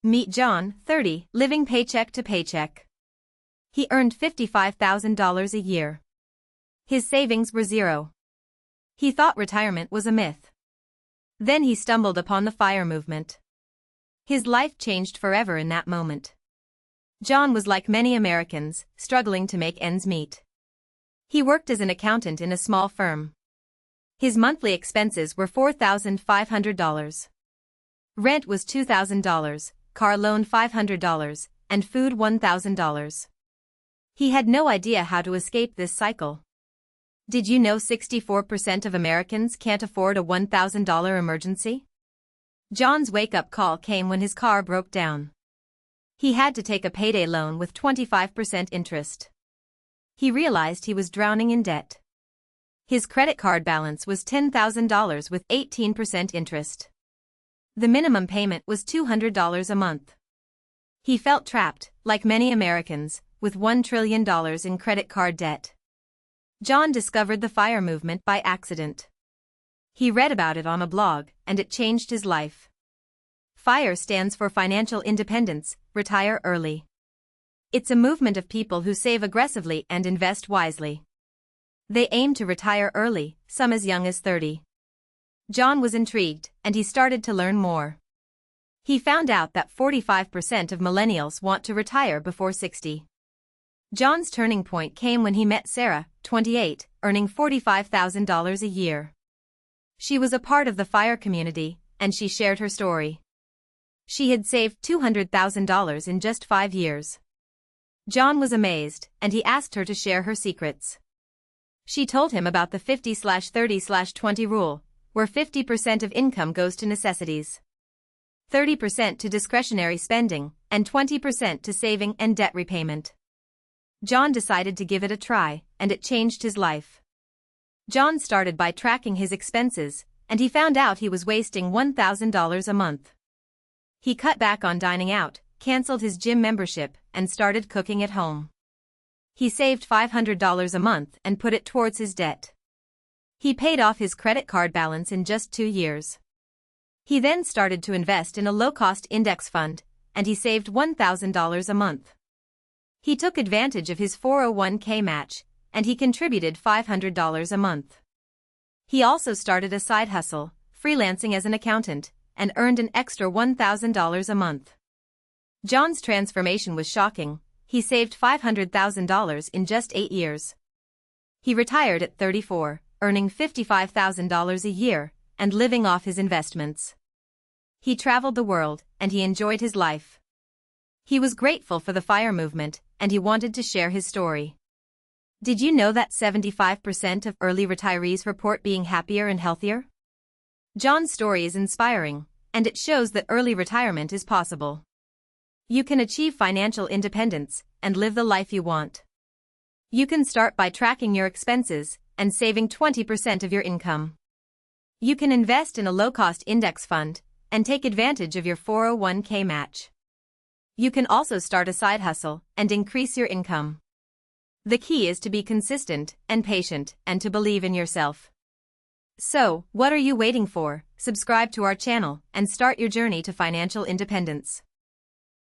Meet John, 30, living paycheck to paycheck. He earned $55,000 a year. His savings were zero. He thought retirement was a myth. Then he stumbled upon the FIRE movement. His life changed forever in that moment. John was like many Americans, struggling to make ends meet. He worked as an accountant in a small firm. His monthly expenses were $4,500. Rent was $2,000, car loan $500, and food $1,000. He had no idea how to escape this cycle. Did you know 64% of Americans can't afford a $1,000 emergency? John's wake-up call came when his car broke down. He had to take a payday loan with 25% interest. He realized he was drowning in debt. His credit card balance was $10,000 with 18% interest. The minimum payment was $200 a month. He felt trapped, like many Americans, with $1 trillion in credit card debt. John discovered the FIRE movement by accident. He read about it on a blog, and it changed his life. FIRE stands for Financial Independence, Retire Early. It's a movement of people who save aggressively and invest wisely. They aim to retire early, some as young as 30. John was intrigued, and he started to learn more. He found out that 45% of millennials want to retire before 60. John's turning point came when he met Sarah, 28, earning $45,000 a year. She was a part of the FIRE community, and she shared her story. She had saved $200,000 in just 5 years. John was amazed, and he asked her to share her secrets. She told him about the 50/30/20 rule, where 50% of income goes to necessities, 30% to discretionary spending, and 20% to saving and debt repayment. John decided to give it a try, and it changed his life. John started by tracking his expenses, and he found out he was wasting $1,000 a month. He cut back on dining out, canceled his gym membership, and started cooking at home. He saved $500 a month and put it towards his debt. He paid off his credit card balance in just 2 years. He then started to invest in a low-cost index fund, and he saved $1,000 a month. He took advantage of his 401k match, and he contributed $500 a month. He also started a side hustle, freelancing as an accountant, and earned an extra $1,000 a month. John's transformation was shocking. He saved $500,000 in just 8 years. He retired at 34, earning $55,000 a year, and living off his investments. He traveled the world, and he enjoyed his life. He was grateful for the FIRE movement, and he wanted to share his story. Did you know that 75% of early retirees report being happier and healthier? John's story is inspiring, and it shows that early retirement is possible. You can achieve financial independence and live the life you want. You can start by tracking your expenses and saving 20% of your income. You can invest in a low-cost index fund and take advantage of your 401k match. You can also start a side hustle and increase your income. The key is to be consistent and patient and to believe in yourself. So, what are you waiting for? Subscribe to our channel and start your journey to financial independence.